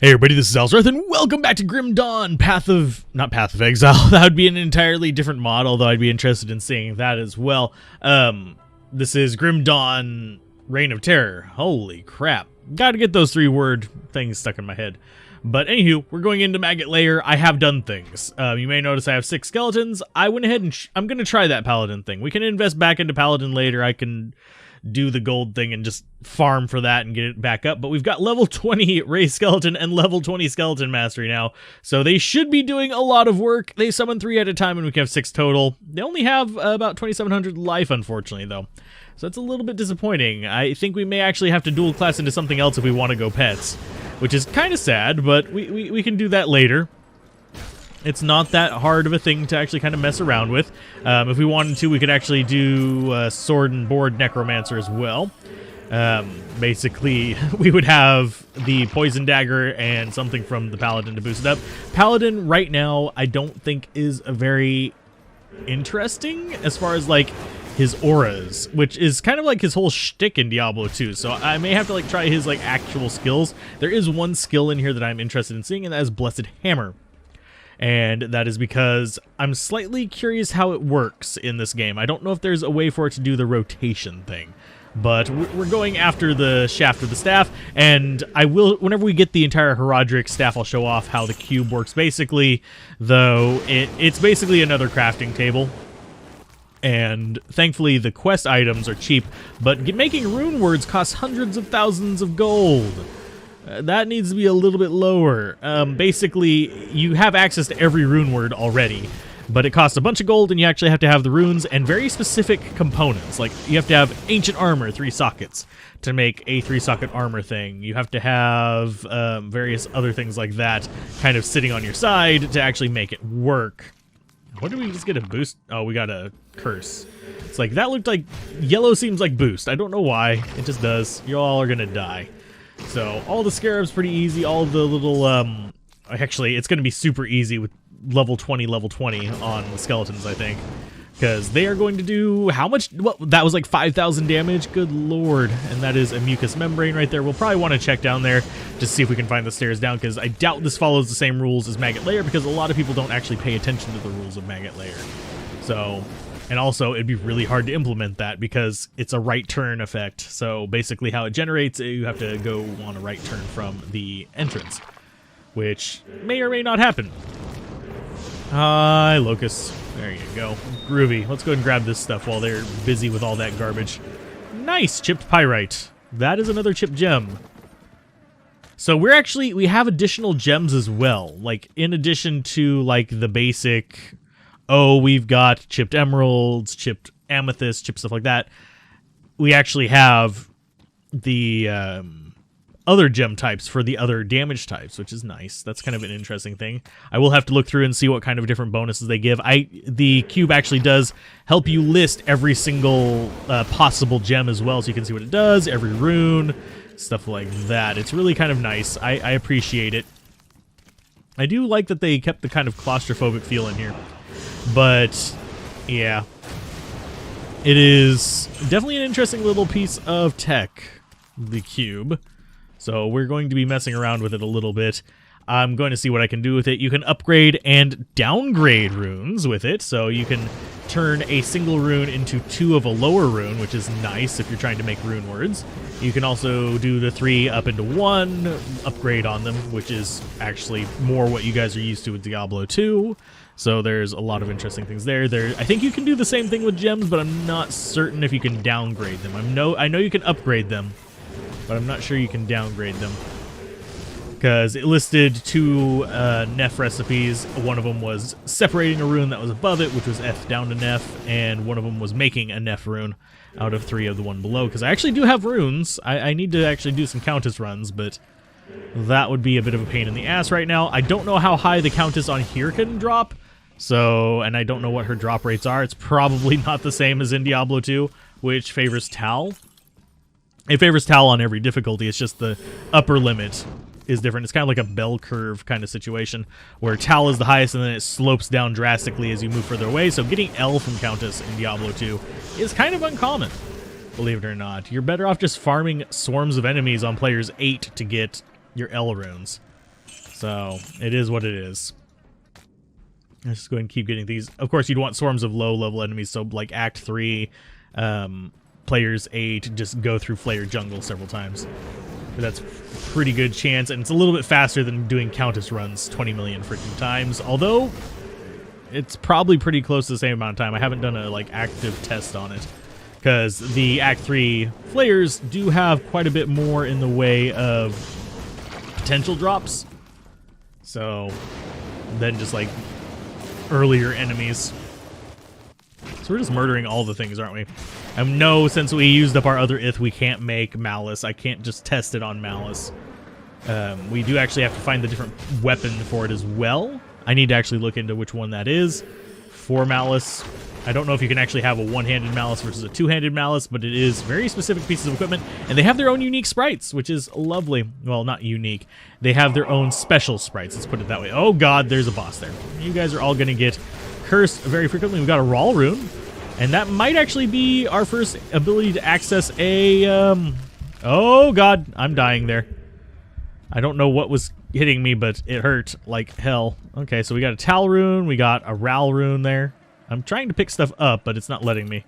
Hey everybody, this is Alzorath, and welcome back to Grim Dawn, not Path of Exile. That would be an entirely different mod, although I'd be interested in seeing that as well. This is Grim Dawn, Reign of Terror. Holy crap. Gotta get those 3-word things stuck in my head. But anywho, we're going into Maggot Lair. I have done things. You may notice I have 6 skeletons. I went ahead and I'm gonna try that Paladin thing. We can invest back into Paladin later. I can do the gold thing and just farm for that and get it back up. But we've got level 20 Race Skeleton and level 20 Skeleton Mastery now. So they should be doing a lot of work. They summon 3 at a time and we can have 6 total. They only have about 2,700 life, unfortunately, though. So that's a little bit disappointing. I think we may actually have to dual class into something else if we want to go pets, which is kind of sad, but we can do that later. It's not that hard of a thing to actually kind of mess around with. If we wanted to, we could actually do Sword and Board Necromancer as well. Basically, we would have the Poison Dagger and something from the Paladin to boost it up. Paladin, right now, I don't think is a very interesting as far as, like, his auras, which is kind of like his whole shtick in Diablo 2. So I may have to, like, try his, like, actual skills. There is one skill in here that I'm interested in seeing, and that is Blessed Hammer. And that is because I'm slightly curious how it works in this game. I don't know if there's a way for it to do the rotation thing, but we're going after the shaft of the staff, and I will, whenever we get the entire Horadric staff, I'll show off how the cube works basically, though it's basically another crafting table. And thankfully the quest items are cheap, but making rune words costs hundreds of thousands of gold. That needs to be a little bit lower. Basically, you have access to every rune word already, but it costs a bunch of gold, and you actually have to have the runes and very specific components. Like, you have to have ancient armor, 3 sockets, to make a 3-socket armor thing. You have to have various other things like that kind of sitting on your side to actually make it work. What did we just get a boost? Oh, we got a curse. It's like, that looked like, yellow seems like boost. I don't know why. It just does. You all are gonna die. So, all the scarabs pretty easy, all the little, actually, it's going to be super easy with level 20 on the skeletons, I think. Because they are going to do, how much, well, that was like 5,000 damage, good lord. And that is a mucus membrane right there. We'll probably want to check down there to see if we can find the stairs down, because I doubt this follows the same rules as Maggot Lair, because a lot of people don't actually pay attention to the rules of Maggot Lair. So, and also, it'd be really hard to implement that because it's a right turn effect. So basically how it generates, you have to go on a right turn from the entrance, which may or may not happen. Hi, Locust. There you go. Groovy. Let's go ahead and grab this stuff while they're busy with all that garbage. Nice! Chipped Pyrite. That is another chipped gem. So we have additional gems as well. Like, in addition to, like, the basic... Oh, we've got chipped emeralds, chipped amethyst, chipped stuff like that. We actually have the other gem types for the other damage types, which is nice. That's kind of an interesting thing. I will have to look through and see what kind of different bonuses they give. The cube actually does help you list every single possible gem as well, so you can see what it does, every rune, stuff like that. It's really kind of nice. I appreciate it. I do like that they kept the kind of claustrophobic feel in here. But, yeah, it is definitely an interesting little piece of tech, the cube. So we're going to be messing around with it a little bit. I'm going to see what I can do with it. You can upgrade and downgrade runes with it. So you can turn a single rune into 2 of a lower rune, which is nice if you're trying to make rune words. You can also do the 3 up into 1, upgrade on them, which is actually more what you guys are used to with Diablo 2. So there's a lot of interesting things there. I think you can do the same thing with gems, but I'm not certain if you can downgrade them. I know you can upgrade them, but I'm not sure you can downgrade them. Because it listed 2 Neph recipes. One of them was separating a rune that was above it, which was F down to Neph, and one of them was making a Neph rune out of 3 of the one below. Because I actually do have runes. I need to actually do some Countess runs, but that would be a bit of a pain in the ass right now. I don't know how high the Countess on here can drop, and I don't know what her drop rates are. It's probably not the same as in Diablo 2, which favors Tal. It favors Tal on every difficulty. It's just the upper limit is different. It's kind of like a bell curve kind of situation, where Tal is the highest and then it slopes down drastically as you move further away. So getting L from Countess in Diablo 2 is kind of uncommon. believe it or not. You're better off just farming swarms of enemies on players 8 to get your L runes. So, it is what it is. Let's just go ahead and keep getting these. Of course, you'd want swarms of low-level enemies, so like Act 3, players A to just go through Flayer Jungle several times. But that's a pretty good chance, and it's a little bit faster than doing Countess runs 20 million freaking times, although it's probably pretty close to the same amount of time. I haven't done a like active test on it, because the Act 3 Flayers do have quite a bit more in the way of potential drops, so than just like earlier enemies. So we're just murdering all the things, aren't we? No, since we used up our other ith, we can't make Malice. I can't just test it on Malice. We do actually have to find the different weapon for it as well. I need to actually look into which one that is for Malice. I don't know if you can actually have a one-handed Malice versus a two-handed Malice, but it is very specific pieces of equipment, and they have their own unique sprites, which is lovely. Well, not unique. They have their own special sprites, let's put it that way. Oh god, there's a boss there. You guys are all going to get cursed very frequently. We've got a Rawl rune, and that might actually be our first ability to access a, oh god, I'm dying there. I don't know what was hitting me, but it hurt like hell. Okay, so we got a Tal rune, we got a Ral rune there. I'm trying to pick stuff up, but it's not letting me.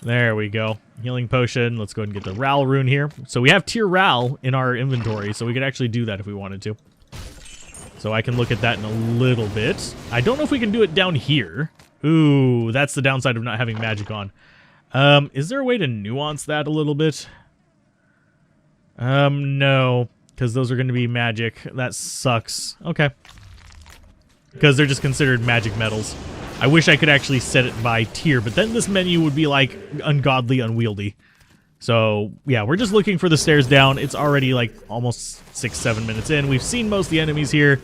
There we go. Healing potion. Let's go ahead and get the Ral rune here. So we have tier Ral in our inventory, so we could actually do that if we wanted to. So I can look at that in a little bit. I don't know if we can do it down here. Ooh, that's the downside of not having magic on. Is there a way to nuance that a little bit? No, because those are going to be magic. That sucks. Okay. Because they're just considered magic metals. I wish I could actually set it by tier, but then this menu would be like ungodly unwieldy. So yeah, we're just looking for the stairs down. It's already like almost 6-7 minutes in. We've seen most of the enemies here.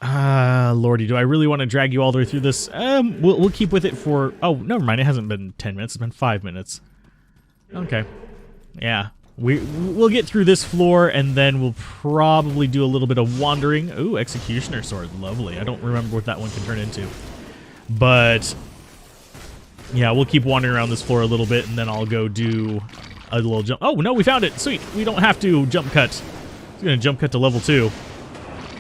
Lordy, do I really want to drag you all the way through this? We'll keep with it for... Oh, never mind. It hasn't been 10 minutes. It's been 5 minutes. Okay. Yeah. We'll get through this floor, and then we'll probably do a little bit of wandering. Ooh, Executioner Sword. Lovely. I don't remember what that one can turn into. But, yeah, we'll keep wandering around this floor a little bit, and then I'll go do a little jump. Oh, no, we found it. Sweet. We don't have to jump cut. It's going to jump cut to level 2.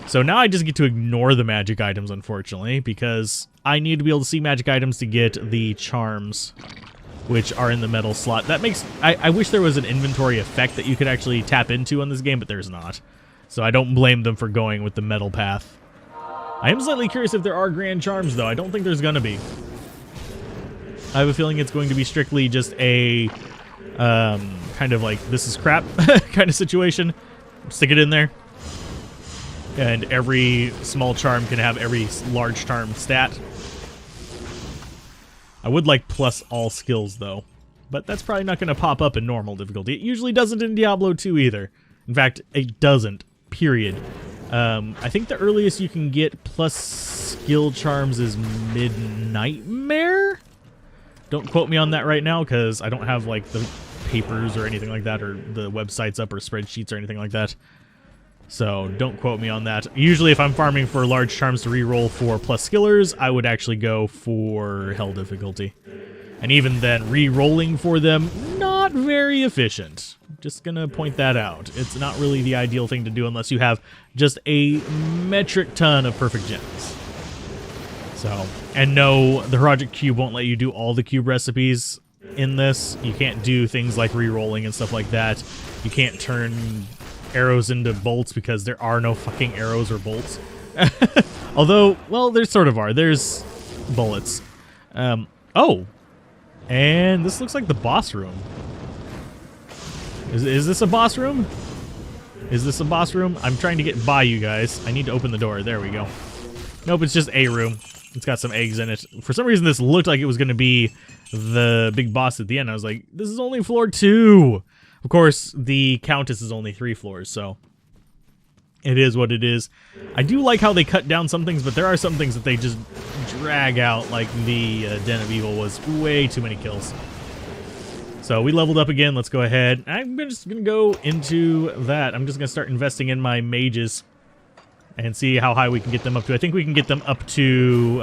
So now I just get to ignore the magic items, unfortunately, because I need to be able to see magic items to get the charms, which are in the metal slot. That makes... I wish there was an inventory effect that you could actually tap into on this game, but there's not. So I don't blame them for going with the metal path. I am slightly curious if there are grand charms, though. I don't think there's gonna be. I have a feeling it's going to be strictly just a kind of like, this is crap kind of situation. Stick it in there. And every small charm can have every large charm stat. I would like plus all skills, though. But that's probably not going to pop up in normal difficulty. It usually doesn't in Diablo 2 either. In fact, it doesn't. Period. I think the earliest you can get plus skill charms is Mid-Nightmare? Don't quote me on that right now, because I don't have, like, the papers or anything like that, or the websites up, or spreadsheets or anything like that. So, don't quote me on that. Usually, if I'm farming for large charms to reroll for plus skillers, I would actually go for hell difficulty. And even then, re-rolling for them, not very efficient. Just gonna point that out. It's not really the ideal thing to do unless you have just a metric ton of perfect gems. So, and no, the Horadric cube won't let you do all the cube recipes in this. You can't do things like re-rolling and stuff like that. You can't turn arrows into bolts because there are no fucking arrows or bolts. Although, well, there sort of are. There's bullets. Oh! And this looks like the boss room. Is this a boss room? Is this a boss room? I'm trying to get by you guys. I need to open the door. There we go. Nope, it's just a room. It's got some eggs in it. For some reason, this looked like it was going to be the big boss at the end. I was like, this is only floor 2. Of course, the Countess is only 3 floors, so it is what it is. I do like how they cut down some things, but there are some things that they just drag out, like the Den of Evil was way too many kills. So we leveled up again. Let's go ahead. I'm just going to go into that. I'm just going to start investing in my mages and see how high we can get them up to. I think we can get them up to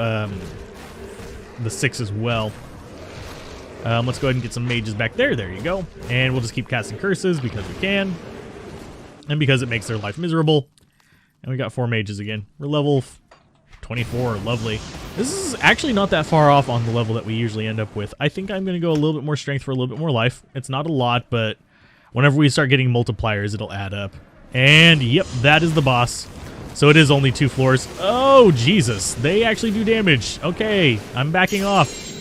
the 6 as well. Let's go ahead and get some mages back there. There you go. And we'll just keep casting curses because we can. And because it makes their life miserable. And we got 4 mages again. We're level 24. Lovely. This is actually not that far off on the level that we usually end up with. I think I'm going to go a little bit more strength for a little bit more life. It's not a lot, but whenever we start getting multipliers, it'll add up. And yep, that is the boss. So it is only 2 floors. Oh, Jesus. They actually do damage. Okay, I'm backing off.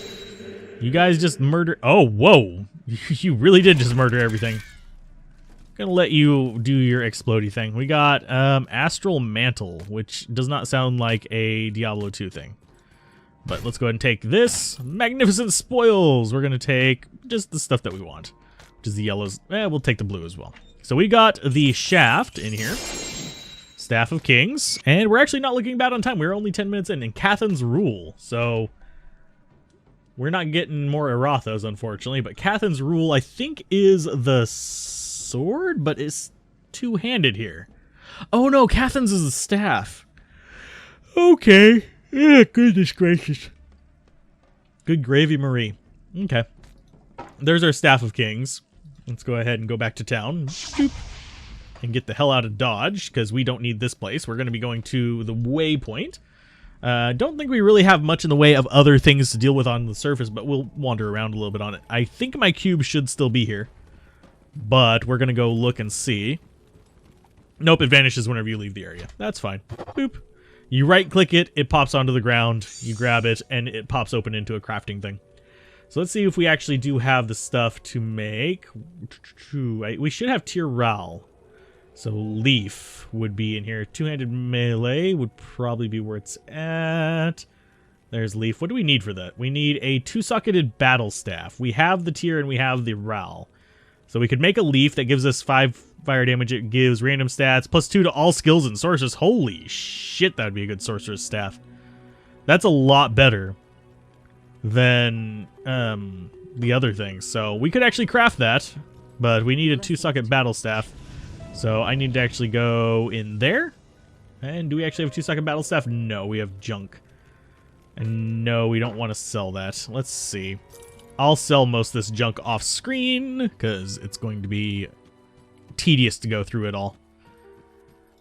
You guys just murder. Oh, whoa. You really did just murder everything. Gonna let you do your explodey thing. We got Astral Mantle, which does not sound like a Diablo 2 thing. But let's go ahead and take this. Magnificent Spoils. We're gonna take just the stuff that we want, which is the yellows. We'll take the blue as well. So we got the Shaft in here. Staff of Kings. And we're actually not looking bad on time. We're only 10 minutes in. And Cathan's Rule. So we're not getting more Erathos, unfortunately. But Cathan's Rule, I think, is the sword, but it's two-handed here. Oh no, Cathan's is a staff. Okay. Yeah, goodness gracious. Good gravy, Marie. Okay. There's our Staff of Kings. Let's go ahead and go back to town. Boop. And get the hell out of Dodge, because we don't need this place. We're going to be going to the waypoint. Don't think we really have much in the way of other things to deal with on the surface, but we'll wander around a little bit on it. I think my cube should still be here. But we're going to go look and see. Nope, it vanishes whenever you leave the area. That's fine. Boop. You right-click it, it pops onto the ground. You grab it, and it pops open into a crafting thing. So let's see if we actually do have the stuff to make. We should have Tiral. So Leaf would be in here. Two-handed melee would probably be where it's at. There's Leaf. What do we need for that? We need a 2-socketed battle staff. We have the Tier and we have the Ral. So we could make a Leaf that gives us 5 fire damage. It gives random stats, plus 2 to all skills and sorcerers. Holy shit, that would be a good sorcerer's staff. That's a lot better than the other things. So we could actually craft that, but we need a 2-socket battle staff. So I need to actually go in there. And do we actually have a 2-socket battle staff? No, we have junk. And no, we don't want to sell that. Let's see. I'll sell most of this junk off screen because it's going to be tedious to go through it all.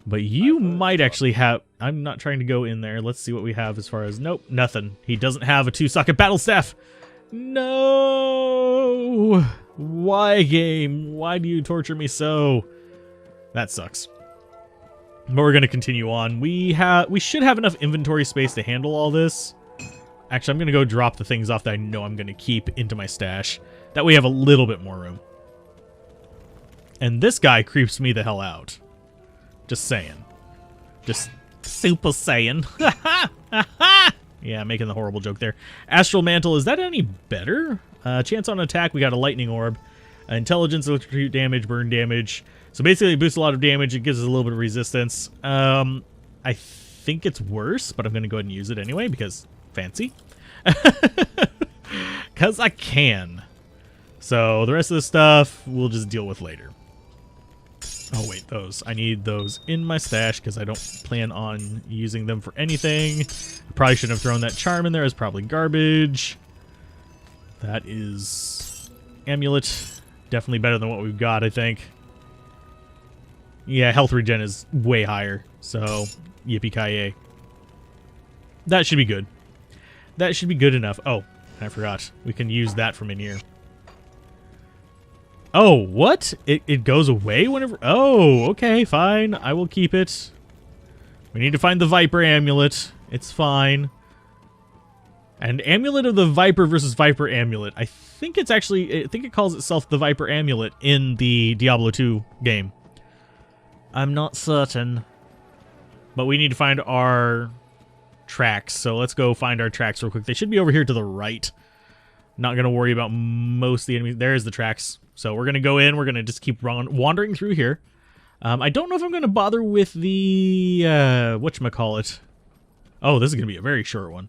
But you might actually have... I'm not trying to go in there. Let's see what we have as far as... Nope, nothing. He doesn't have a 2-socket battle staff. No! Why, game? Why do you torture me so? That sucks. But we're going to continue on. We should have enough inventory space to handle all this. Actually, I'm going to go drop the things off that I know I'm going to keep into my stash. That way we have a little bit more room. And this guy creeps me the hell out. Just saying. Just super saying. Yeah, making the horrible joke there. Astral Mantle, is that any better? Chance on attack, we got a Lightning Orb. Intelligence, electrocute damage, burn damage. So basically it boosts a lot of damage. It gives us a little bit of resistance. I think it's worse, but I'm going to go ahead and use it anyway because fancy. Because I can. So the rest of the stuff we'll just deal with later. Oh wait, those. I need those in my stash because I don't plan on using them for anything. I probably shouldn't have thrown that charm in there. It's probably garbage. That is amulet. Definitely better than what we've got, I think. Yeah, health regen is way higher. So, yippee-ki-yay. That should be good. That should be good enough. Oh, I forgot. We can use that from in here. Oh, what? It goes away whenever... Oh, okay, fine. I will keep it. We need to find the Viper Amulet. It's fine. And Amulet of the Viper versus Viper Amulet. I think it's actually... I think it calls itself the Viper Amulet in the Diablo 2 game. I'm not certain. But we need to find our tracks. So let's go find our tracks real quick. They should be over here to the right. Not going to worry about most of the enemies. There's the tracks. So we're going to go in. We're going to just keep wandering through here. I don't know if I'm going to bother with the... whatchamacallit. Oh, this is going to be a very short one.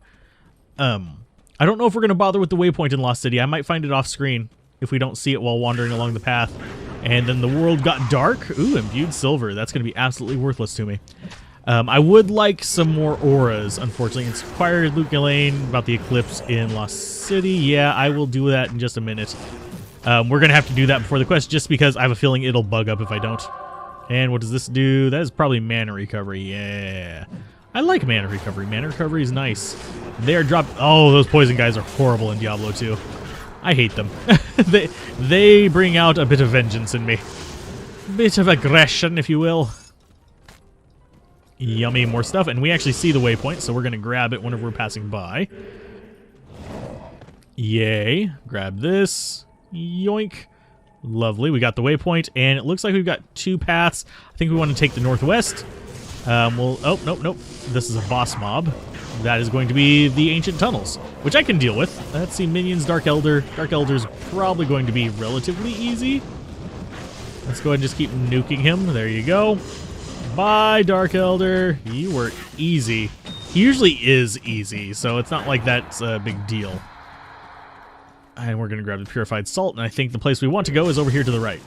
I don't know if we're going to bother with the waypoint in Lost City. I might find it off screen if we don't see it while wandering along the path. And then the world got dark. Ooh, imbued silver. That's going to be absolutely worthless to me. I would like some more auras, unfortunately. Inquire Luke Ghislaine about the eclipse in Lost City. Yeah, I will do that in just a minute. We're going to have to do that before the quest just because I have a feeling it'll bug up if I don't. And what does this do? That is probably mana recovery. Yeah. I like mana recovery. Mana recovery is nice. They are dropped. Oh, those poison guys are horrible in Diablo 2. I hate them. they bring out a bit of vengeance in me. Bit of aggression, if you will. Yummy, more stuff. And we actually see the waypoint, so we're going to grab it whenever we're passing by. Yay. Grab this. Yoink. Lovely. We got the waypoint, and it looks like we've got 2 paths. I think we want to take the northwest. Oh, nope. This is a boss mob. That is going to be the Ancient Tunnels, which I can deal with. Let's see, minions, Dark Elder. Dark Elder's probably going to be relatively easy. Let's go ahead and just keep nuking him. There you go. Bye, Dark Elder. You were easy. He usually is easy, so it's not like that's a big deal. And we're going to grab the Purified Salt, and I think the place we want to go is over here to the right.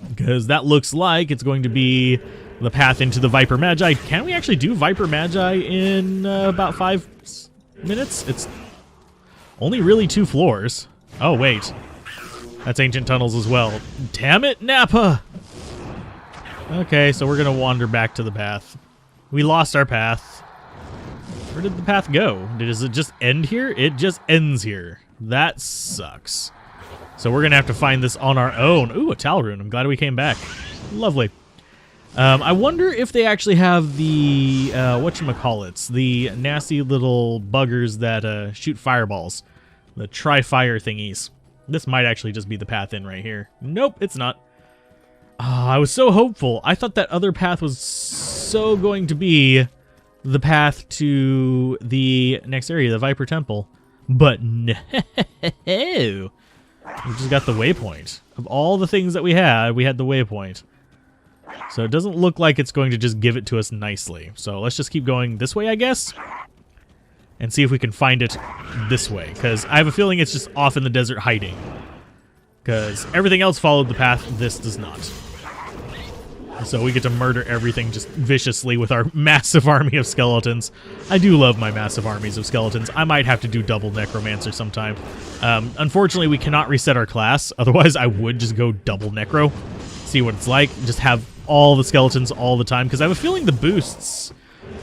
Because that looks like it's going to be the path into the Viper Magi. Can we actually do Viper Magi in about 5 minutes? It's only really 2 floors. Oh, wait. That's Ancient Tunnels as well. Damn it, Nappa! Okay, so we're going to wander back to the path. We lost our path. Where did the path go? Does it just end here? It just ends here. That sucks. So we're going to have to find this on our own. Ooh, a Tal Rune. I'm glad we came back. Lovely. I wonder if they actually have the, whatchamacallits, the nasty little buggers that shoot fireballs. The tri-fire thingies. This might actually just be the path in right here. Nope, it's not. I was so hopeful. I thought that other path was so going to be the path to the next area, the Viper Temple. But no. We just got the waypoint. Of all the things that we had the waypoint. So it doesn't look like it's going to just give it to us nicely. So let's just keep going this way, I guess. And see if we can find it this way. Because I have a feeling it's just off in the desert hiding. Because everything else followed the path, this does not. So we get to murder everything just viciously with our massive army of skeletons. I do love my massive armies of skeletons. I might have to do double Necromancer sometime. Unfortunately, we cannot reset our class. Otherwise, I would just go double Necro. See what it's like. Just have all the skeletons all the time. Because I have a feeling the boosts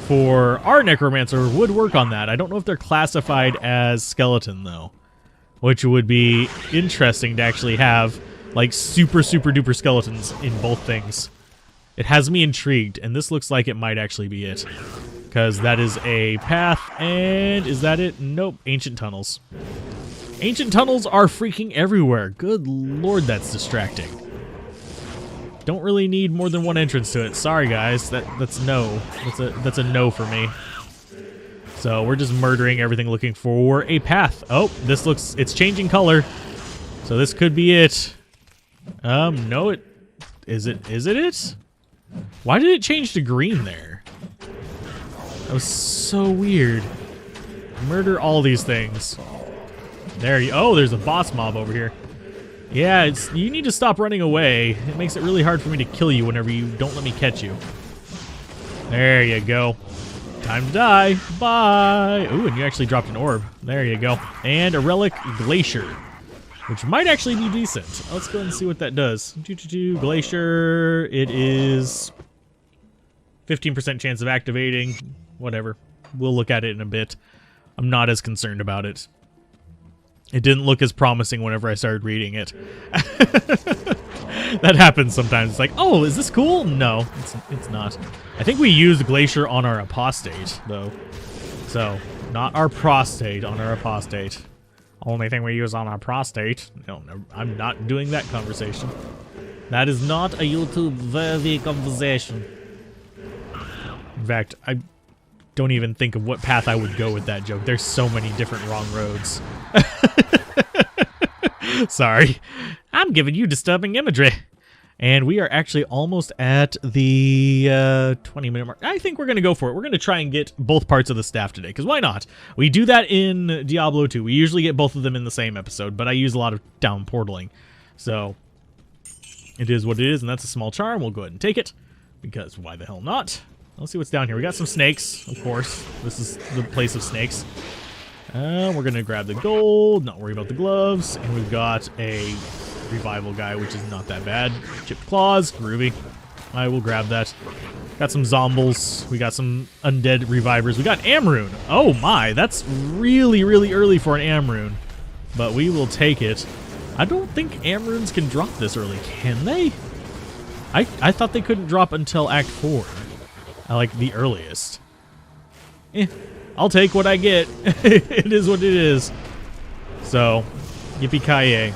for our Necromancer would work on that. I don't know if they're classified as skeleton, though. Which would be interesting to actually have, like, super duper skeletons in both things. It has me intrigued, and this looks like it might actually be it. Because that is a path, and is that it? Nope, Ancient Tunnels. Ancient Tunnels are freaking everywhere. Good lord, that's distracting. Don't really need more than one entrance to it. Sorry, guys, that's no. That's a no for me. So we're just murdering everything looking for a path. Oh, this looks, it's changing color. So this could be it. No, is it? Why did it change to green there? That was so weird. Murder all these things. There you, oh, there's a boss mob over here. Yeah, you need to stop running away. It makes it really hard for me to kill you whenever you don't let me catch you. There you go. Time to die. Bye. Ooh, and you actually dropped an orb. There you go. And a relic glacier, which might actually be decent. Let's go and see what that does. Glacier. It is 15% chance of activating. Whatever. We'll look at it in a bit. I'm not as concerned about it. It didn't look as promising whenever I started reading it. That happens sometimes. It's like, oh, is this cool? No, it's not. I think we used Glacier on our Apostate, though. So, not our Prostate, on our Apostate. Only thing we use on our Prostate. No, I'm not doing that conversation. That is not a YouTube-worthy conversation. In fact, I don't even think of what path I would go with that joke. There's so many different wrong roads. Sorry. I'm giving you disturbing imagery. And we are actually almost at the 20-minute mark. I think we're going to go for it. We're going to try and get both parts of the staff today, because why not? We do that in Diablo 2. We usually get both of them in the same episode, but I use a lot of down portaling. So, it is what it is, and that's a small charm. We'll go ahead and take it, because why the hell not? Let's see what's down here. We got some snakes, of course. This is the place of snakes. We're going to grab the gold, not worry about the gloves, and we've got a revival guy, which is not that bad. Chipped claws, groovy. I will grab that. Got some zombles. We got some undead revivers. We got Amrune. Oh my, that's really, really early for an Amrune. But we will take it. I don't think Amrunes can drop this early, can they? I thought they couldn't drop until Act 4. I like the earliest. I'll take what I get. It is what it is. So, yippee-ki-yay.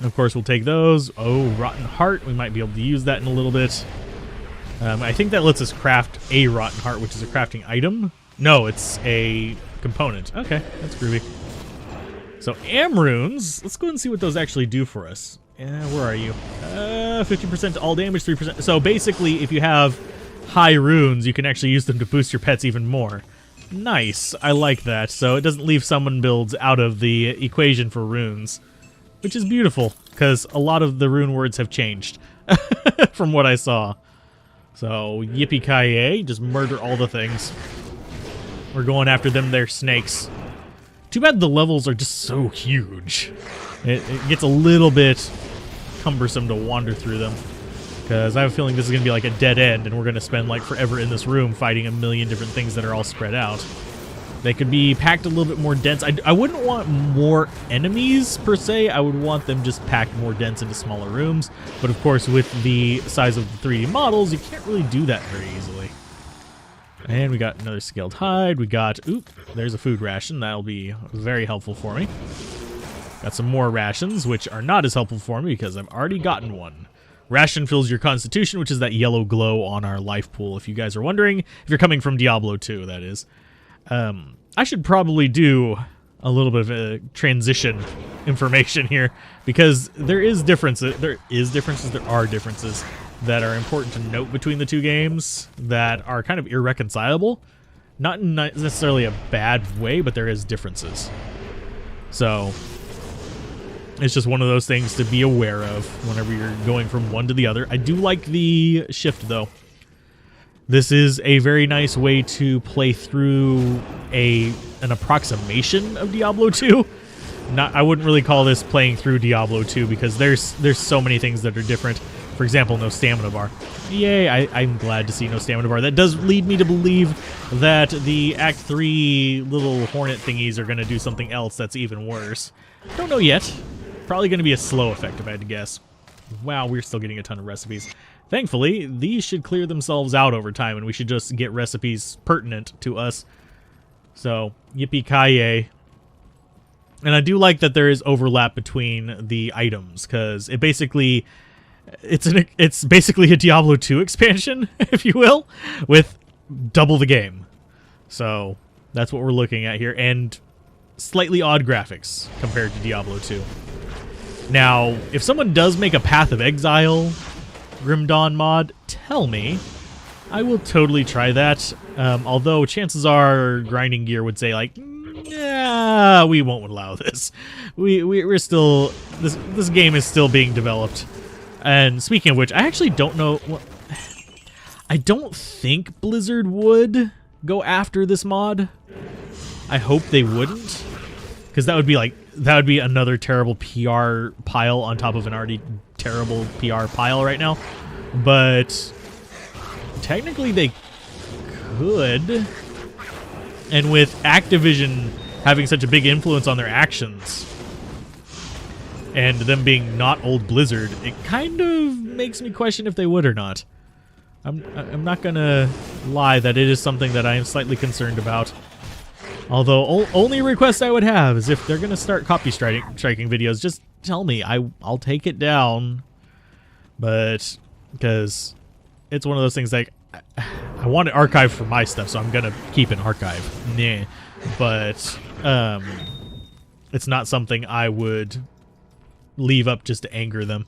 Of course, we'll take those. Oh, Rotten Heart. We might be able to use that in a little bit. I think that lets us craft a Rotten Heart, which is a crafting item. No, it's a component. Okay, that's groovy. So, Amrunes. Let's go ahead and see what those actually do for us. Where are you? 50% to all damage, 3%. So, basically, if you have high runes, you can actually use them to boost your pets even more. Nice. I like that. So, it doesn't leave summon builds out of the equation for runes. Which is beautiful, because a lot of the rune words have changed from what I saw. So, yippee-ki-yay, just murder all the things. We're going after them, they're snakes. Too bad the levels are just so huge. It gets a little bit cumbersome to wander through them. Because I have a feeling this is going to be like a dead end, and we're going to spend like forever in this room fighting a million different things that are all spread out. They could be packed a little bit more dense. I wouldn't want more enemies, per se. I would want them just packed more dense into smaller rooms. But of course, with the size of the 3D models, you can't really do that very easily. And we got another scaled hide. We got, oop, there's a food ration. That'll be very helpful for me. Got some more rations, which are not as helpful for me because I've already gotten one. Ration fills your constitution, which is that yellow glow on our life pool, if you guys are wondering. If you're coming from Diablo 2, that is. I should probably do a little bit of a transition information here because there is differences. There are differences that are important to note between the two games that are kind of irreconcilable. Not in necessarily a bad way, but there is differences. So it's just one of those things to be aware of whenever you're going from one to the other. I do like the shift, though. This is a very nice way to play through an approximation of Diablo 2. I wouldn't really call this playing through Diablo 2 because there's so many things that are different. For example, no stamina bar. Yay, I'm glad to see no stamina bar. That does lead me to believe that the Act 3 little hornet thingies are going to do something else that's even worse. Don't know yet. Probably going to be a slow effect if I had to guess. Wow, we're still getting a ton of recipes. Thankfully, these should clear themselves out over time, and we should just get recipes pertinent to us. So, yippee-ki-yay. And I do like that there is overlap between the items, because it's basically a Diablo 2 expansion, if you will, with double the game. So, that's what we're looking at here, and slightly odd graphics compared to Diablo 2. Now, if someone does make a Path of Exile Grim Dawn mod, tell me. I will totally try that. Although chances are Grinding Gear would say like, yeah, we won't allow this. We're still this game is still being developed. And speaking of which, I actually don't know. I don't think Blizzard would go after this mod. I hope they wouldn't, because that would be another terrible PR pile on top of an already terrible PR pile right now. But technically they could. And with Activision having such a big influence on their actions and them being not old Blizzard, it kind of makes me question if they would or not. I'm not gonna lie that it is something that I am slightly concerned about. Although, only request I would have is if they're going to start copy striking videos, just tell me. I'll take it down. But, because it's one of those things like, I want it archived for my stuff, so I'm going to keep an archive. Nah. But, it's not something I would leave up just to anger them.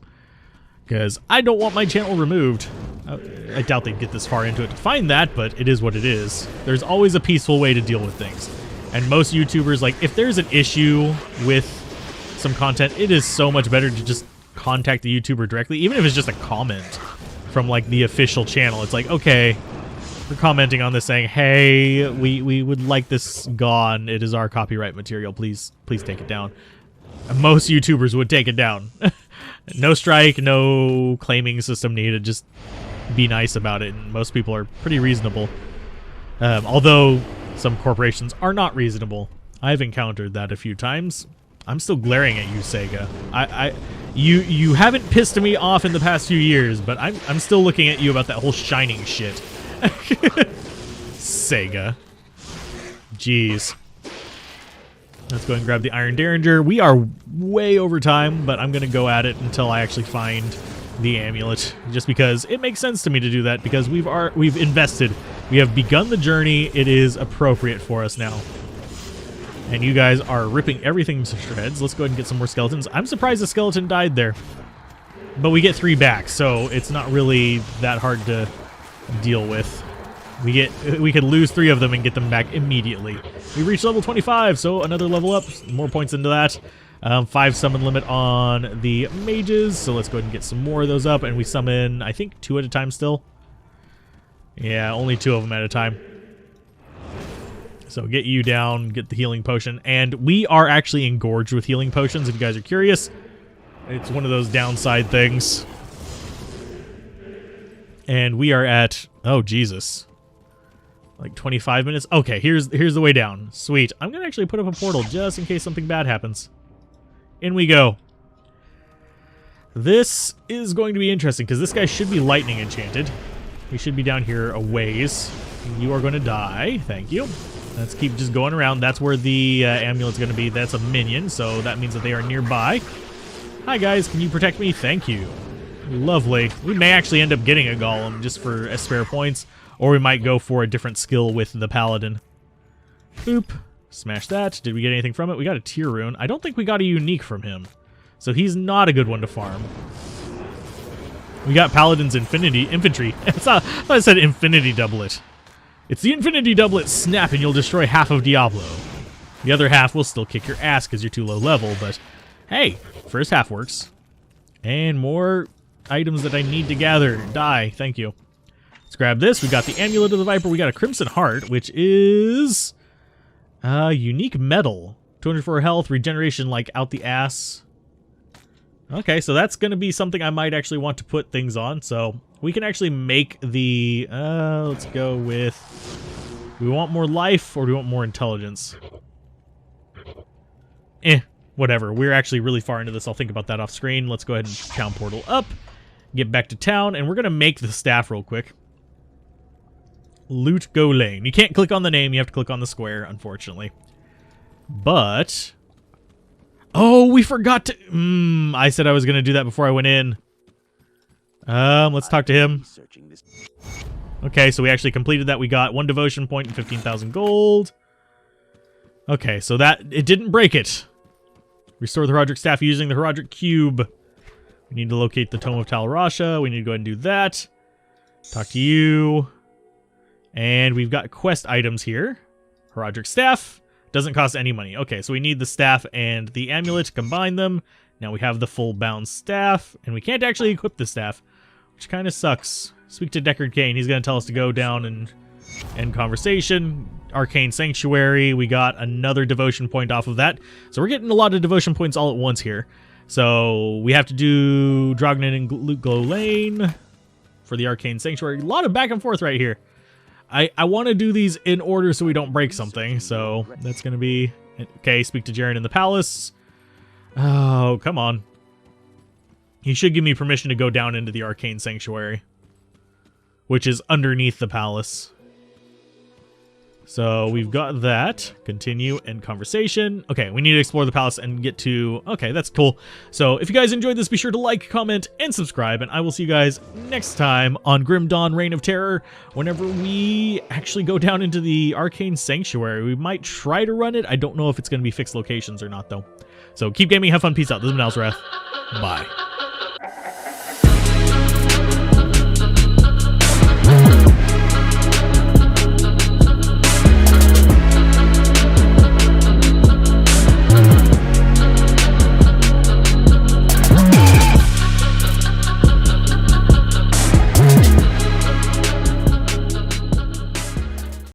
Because I don't want my channel removed. I doubt they'd get this far into it to find that, but it is what it is. There's always a peaceful way to deal with things. And most YouTubers, like, if there's an issue with some content, it is so much better to just contact the YouTuber directly, even if it's just a comment from, like, the official channel. It's like, okay, we're commenting on this saying, hey, we would like this gone. It is our copyright material. Please take it down. Most YouTubers would take it down. No strike, no claiming system needed. Just be nice about it. And most people are pretty reasonable. Although some corporations are not reasonable. I've encountered that a few times. I'm still glaring at you, Sega. You haven't pissed me off in the past few years, but I'm still looking at you about that whole shining shit. Sega. Jeez. Let's go and grab the Iron Derringer. We are way over time, but I'm going to go at it until I actually find the amulet. Just because it makes sense to me to do that, because we've invested. We have begun the journey. It is appropriate for us now. And you guys are ripping everything to shreds. Let's go ahead and get some more skeletons. I'm surprised the skeleton died there. But we get 3 back, so it's not really that hard to deal with. We could lose 3 of them and get them back immediately. We reached level 25, so another level up. More points into that. 5 summon limit on the mages, so let's go ahead and get some more of those up. And we summon, I think, 2 at a time still. Yeah, only 2 of them at a time. So get you down, get the healing potion. And we are actually engorged with healing potions, if you guys are curious. It's one of those downside things. And we are at, oh, Jesus. Like 25 minutes? Okay, here's the way down. Sweet. I'm going to actually put up a portal just in case something bad happens. In we go. This is going to be interesting, because this guy should be lightning enchanted. He should be down here a ways. You are going to die. Thank you. Let's keep just going around. That's where the amulet's going to be. That's a minion, so that means that they are nearby. Hi, guys. Can you protect me? Thank you. Lovely. We may actually end up getting a golem just for spare points, or we might go for a different skill with the paladin. Boop. Smash that. Did we get anything from it? We got a tier rune. I don't think we got a unique from him, so he's not a good one to farm. We got paladin's infantry. I thought I said infinity doublet. It's the infinity doublet snap, and you'll destroy half of Diablo. The other half will still kick your ass because you're too low level, but hey, first half works. And more items that I need to gather. Die. Thank you. Let's grab this. We got the Amulet of the Viper. We got a Crimson Heart, which is unique metal. 204 health, regeneration like out the ass. Okay, so that's going to be something I might actually want to put things on. So we can actually make the... let's go with... Do we want more life or do we want more intelligence? Whatever. We're actually really far into this. I'll think about that off screen. Let's go ahead and town portal up. Get back to town. And we're going to make the staff real quick. Loot Go Lane. You can't click on the name. You have to click on the square, unfortunately. But... Oh, we forgot to... I said I was going to do that before I went in. Let's talk to him. Okay, so we actually completed that. We got 1 devotion point and 15,000 gold. Okay, so that... It didn't break it. Restore the Horadric staff using the Horadric cube. We need to locate the Tome of Talrasha. We need to go ahead and do that. Talk to you. And we've got quest items here. Horadric staff. Doesn't cost any money. Okay, so we need the staff and the amulet to combine them. Now we have the full bound staff. And we can't actually equip the staff, which kind of sucks. Speak to Deckard Cain. He's going to tell us to go down and end conversation. Arcane Sanctuary. We got another devotion point off of that. So we're getting a lot of devotion points all at once here. So we have to do Drognet and Loot Glow Lane for the Arcane Sanctuary. A lot of back and forth right here. I want to do these in order so we don't break something. So that's going to be... Okay, speak to Jaren in the palace. Oh, come on. He should give me permission to go down into the Arcane Sanctuary, which is underneath the palace. So we've got that. Continue and conversation. Okay, we need to explore the palace and get to... Okay, that's cool. So if you guys enjoyed this, be sure to like, comment, and subscribe. And I will see you guys next time on Grim Dawn Reign of Terror, whenever we actually go down into the Arcane Sanctuary. We might try to run it. I don't know if it's going to be fixed locations or not, though. So keep gaming, have fun, peace out. This has been Alzorath. Bye.